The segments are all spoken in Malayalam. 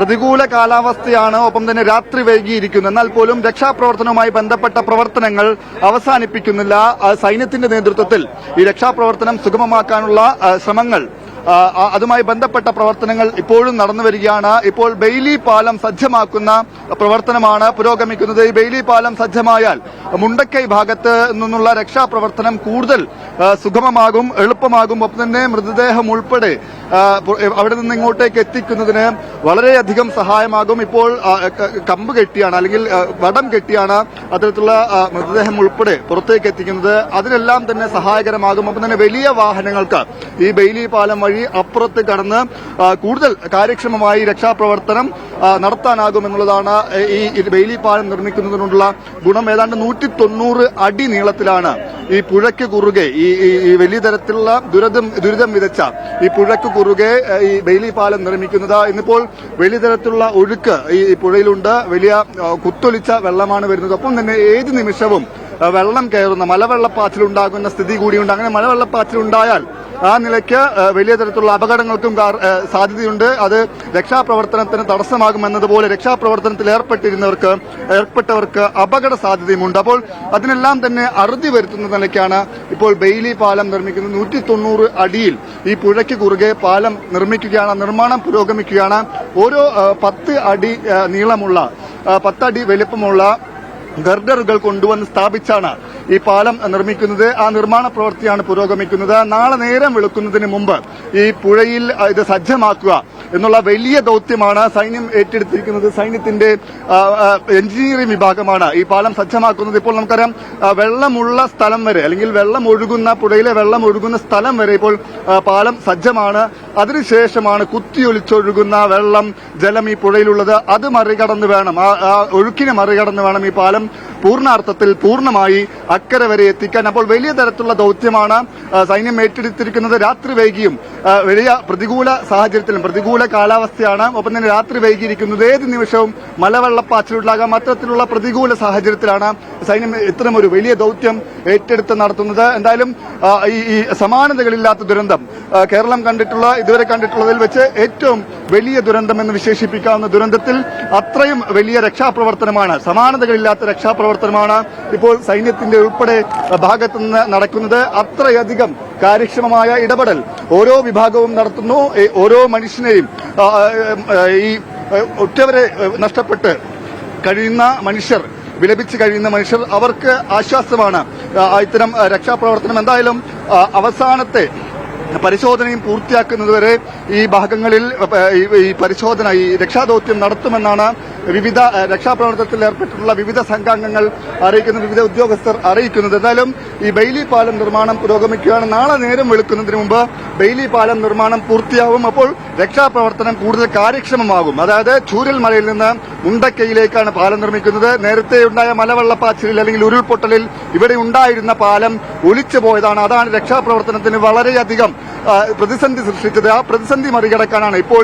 പ്രതികൂല കാലാവസ്ഥയാണ്, ഒപ്പം തന്നെ രാത്രി വൈകിയിരിക്കുന്നു. എന്നാൽ പോലും രക്ഷാപ്രവർത്തനവുമായി ബന്ധപ്പെട്ട പ്രവർത്തനങ്ങൾ അവസാനിപ്പിക്കുന്നില്ല. സൈന്യത്തിന്റെ നേതൃത്വത്തിൽ ഈ രക്ഷാപ്രവർത്തനം സുഗമമാക്കാനുള്ള ശ്രമങ്ങൾ, അതുമായി ബന്ധപ്പെട്ട പ്രവർത്തനങ്ങൾ ഇപ്പോഴും നടന്നു വരികയാണ്. ഇപ്പോൾ ബെയിലി പാലം സജ്ജമാക്കുന്ന പ്രവർത്തനമാണ് പുരോഗമിക്കുന്നത്. ഈ ബെയിലി പാലം സജ്ജമായാൽ മുണ്ടക്കൈ ഭാഗത്ത് നിന്നുള്ള രക്ഷാപ്രവർത്തനം കൂടുതൽ സുഗമമാകും, എളുപ്പമാകും. ഒപ്പം തന്നെ മൃതദേഹം ഉൾപ്പെടെ അവിടെ നിന്ന് ഇങ്ങോട്ടേക്ക് എത്തിക്കുന്നതിന് വളരെയധികം സഹായമാകും. ഇപ്പോൾ കമ്പ് കെട്ടിയാണ്, അല്ലെങ്കിൽ വടം കെട്ടിയാണ് അത്തരത്തിലുള്ള മൃതദേഹം ഉൾപ്പെടെ പുറത്തേക്ക് എത്തിക്കുന്നത്. അതിനെല്ലാം തന്നെ സഹായകരമാകും. ഒപ്പം തന്നെ വലിയ വാഹനങ്ങൾക്ക് ഈ ബെയിലി പാലം വഴി അപ്പുറത്ത് കടന്ന് കൂടുതൽ കാര്യക്ഷമമായി രക്ഷാപ്രവർത്തനം നടത്താനാകും എന്നുള്ളതാണ് ഈ ബെയിലി പാലം നിർമ്മിക്കുന്നതിനുള്ള ഗുണം. ഏതാണ്ട് 190 അടി നീളത്തിലാണ് ഈ പുഴയ്ക്ക് കുറുകെ ഈ വലിയ തരത്തിലുള്ള ദുരിതം വിതച്ച ഈ പുഴയ്ക്ക് കുറുകെ ഈ ബെയിലി പാലം നിർമ്മിക്കുന്നത്. ഇന്നിപ്പോൾ വലിയ തരത്തിലുള്ള ഒഴുക്ക് ഈ പുഴയിലുണ്ട്. വലിയ കുത്തൊലിച്ച വെള്ളമാണ് വരുന്നത്. ഒപ്പം തന്നെ ഏത് നിമിഷവും വെള്ളം കയറുന്ന മലവെള്ളപ്പാച്ചിലുണ്ടാകുന്ന സ്ഥിതി കൂടിയുണ്ട്. അങ്ങനെ മലവെള്ളപ്പാച്ചിലുണ്ടായാൽ ആ നിലയ്ക്ക് വലിയ തരത്തിലുള്ള അപകടങ്ങൾക്കും സാധ്യതയുണ്ട്. അത് രക്ഷാപ്രവർത്തനത്തിന് തടസ്സമാകുമെന്നതുപോലെ രക്ഷാപ്രവർത്തനത്തിൽ ഏർപ്പെട്ടവർക്ക് അപകട സാധ്യതയുമുണ്ട്. അപ്പോൾ അതിനെല്ലാം തന്നെ അറുതി വരുത്തുന്ന നിലയ്ക്കാണ് ഇപ്പോൾ ബെയിലി പാലം നിർമ്മിക്കുന്നത്. 190 അടിയിൽ ഈ പുഴയ്ക്ക് കുറുകെ പാലം നിർമ്മിക്കുകയാണ്. നിർമ്മാണം പുരോഗമിക്കുകയാണ്. ഓരോ 10 അടി നീളമുള്ള 10 അടി വലിപ്പമുള്ള ഗർഡറുകൾ കൊണ്ടുവന്ന് സ്ഥാപിച്ചാണ് ഈ പാലം നിർമ്മിക്കുന്നത്. ആ നിർമ്മാണ പ്രവൃത്തിയാണ് പുരോഗമിക്കുന്നത്. നാളെ നേരം വെളുക്കുന്നതിന് മുമ്പ് ഈ പുഴയിൽ ഇത് സജ്ജമാക്കുക എന്നുള്ള വലിയ ദൌത്യമാണ് സൈന്യം ഏറ്റെടുത്തിരിക്കുന്നത്. സൈന്യത്തിന്റെ എഞ്ചിനീയറിംഗ് വിഭാഗമാണ് ഈ പാലം സജ്ജമാക്കുന്നത്. ഇപ്പോൾ നമുക്കറിയാം, വെള്ളമുള്ള സ്ഥലം വരെ, അല്ലെങ്കിൽ പുഴയിലെ വെള്ളം ഒഴുകുന്ന സ്ഥലം വരെ ഇപ്പോൾ പാലം സജ്ജമാണ്. അതിനുശേഷമാണ് കുത്തിയൊലിച്ചൊഴുകുന്ന ജലം ഈ പുഴയിലുള്ളത്. അത് മറികടന്ന് വേണം, ആ ഒഴുക്കിനെ മറികടന്ന് വേണം ഈ പാലം പൂർണ്ണമായി അക്കരെ വരെ എത്തിക്കാൻ. അപ്പോൾ വലിയ തരത്തിലുള്ള ദൌത്യമാണ് സൈന്യം ഏറ്റെടുത്തിരിക്കുന്നത്. രാത്രി വൈകിയും വലിയ പ്രതികൂല സാഹചര്യത്തിലും, പ്രതികൂല കാലാവസ്ഥയാണ്. ഒപ്പം തന്നെ രാത്രി വൈകിയിരിക്കുന്നത്. ഏത് നിമിഷവും മലവെള്ളപ്പാച്ചിലുണ്ടാകാം. അത്തരത്തിലുള്ള പ്രതികൂല സാഹചര്യത്തിലാണ് സൈന്യം ഇത്തരമൊരു വലിയ ദൌത്യം ഏറ്റെടുത്ത് നടത്തുന്നത്. എന്തായാലും ഈ സമാനതകളില്ലാത്ത ദുരന്തം കേരളം ഇതുവരെ കണ്ടിട്ടുള്ളതിൽ വെച്ച് ഏറ്റവും വലിയ ദുരന്തം എന്ന് വിശേഷിപ്പിക്കാവുന്ന ദുരന്തത്തിൽ അത്രയും വലിയ രക്ഷാപ്രവർത്തനമാണ്, സമാനതകളില്ലാത്ത രക്ഷാപ്രവർത്തനമാണ് ഇപ്പോൾ സൈന്യത്തിന്റെ ഉൾപ്പെടെ ഭാഗത്തുനിന്ന് നടക്കുന്നത്. അത്രയധികം കാര്യക്ഷമമായ ഇടപെടൽ ഓരോ വിഭാഗവും നടത്തുന്നു. ഓരോ മനുഷ്യനെയും, ഈ ഒറ്റവരെ നഷ്ടപ്പെട്ട് കഴിയുന്ന മനുഷ്യർ, വിലപിച്ച് കഴിയുന്ന മനുഷ്യർ, അവർക്ക് ആശ്വാസമാണ് ഇത്തരം രക്ഷാപ്രവർത്തനം. എന്തായാലും അവസാനത്തെ പരിശോധനയും പൂർത്തിയാക്കുന്നതുവരെ ഈ ഭാഗങ്ങളിൽ ഈ രക്ഷാദൌത്യം നടത്തുമെന്നാണ് വിവിധ രക്ഷാപ്രവർത്തനത്തിൽ ഏർപ്പെട്ടിട്ടുള്ള വിവിധ സംഘാംഗങ്ങൾ അറിയിക്കുന്ന, വിവിധ ഉദ്യോഗസ്ഥർ അറിയിക്കുന്നത്. എന്തായാലും ഈ ബെയിലി പാലം നിർമ്മാണം പുരോഗമിക്കുകയാണ്. നാളെ നേരം വെളുക്കുന്നതിന് മുമ്പ് ബെയിലി പാലം നിർമ്മാണം പൂർത്തിയാവും. അപ്പോൾ രക്ഷാപ്രവർത്തനം കൂടുതൽ കാര്യക്ഷമമാകും. അതായത് ചൂരൽമലയിൽ നിന്ന് മുണ്ടക്കൈയിലേക്കാണ് പാലം നിർമ്മിക്കുന്നത്. നേരത്തെ ഉണ്ടായ മലവെള്ളപ്പാച്ചിലിൽ, അല്ലെങ്കിൽ ഉരുൾപൊട്ടലിൽ ഇവിടെ ഉണ്ടായിരുന്ന പാലം ഒലിച്ചു പോയതാണ്. അതാണ് രക്ഷാപ്രവർത്തനത്തിന് വളരെയധികം പ്രതിസന്ധി സൃഷ്ടിച്ചത്. ആ പ്രതിസന്ധി മറികടക്കാനാണ് ഇപ്പോൾ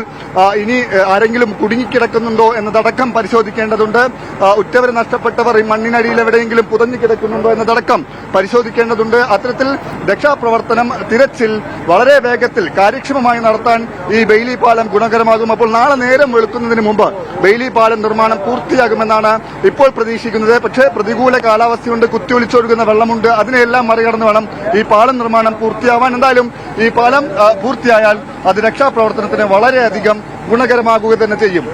ഇനി ആരെങ്കിലും കുടുങ്ങിക്കിടക്കുന്നുണ്ടോ എന്നതടക്കം പരിശോധിക്കേണ്ടതുണ്ട്. ഉറ്റവരെ നഷ്ടപ്പെട്ടവർ ഈ മണ്ണിനടിയിൽ എവിടെയെങ്കിലും പുതഞ്ഞു കിടക്കുന്നുണ്ടോ എന്നതടക്കം പരിശോധിക്കേണ്ടതുണ്ട്. അത്തരത്തിൽ രക്ഷാപ്രവർത്തനം, തിരച്ചിൽ വളരെ വേഗത്തിൽ കാര്യക്ഷമമായി നടത്താൻ ഈ ബെയിലി പാലം ഗുണകരമാകും. അപ്പോൾ നാളെ നേരം വെളുക്കുന്നതിന് മുമ്പ് ബെയിലി പാലം നിർമ്മാണം പൂർത്തിയാകുമെന്നാണ് ഇപ്പോൾ പ്രതീക്ഷിക്കുന്നത്. പക്ഷേ പ്രതികൂല കാലാവസ്ഥയുണ്ട്, കുത്തിയൊലിച്ചൊഴുകുന്ന വെള്ളമുണ്ട്. അതിനെല്ലാം മറികടന്ന് വേണം ഈ പാലം നിർമ്മാണം പൂർത്തിയാവാൻ. എന്തായാലും ഈ പാലം പൂർത്തിയായാൽ അത് രക്ഷാപ്രവർത്തനത്തിന് വളരെയധികം ഗുണകരമാകുക തന്നെ ചെയ്യും.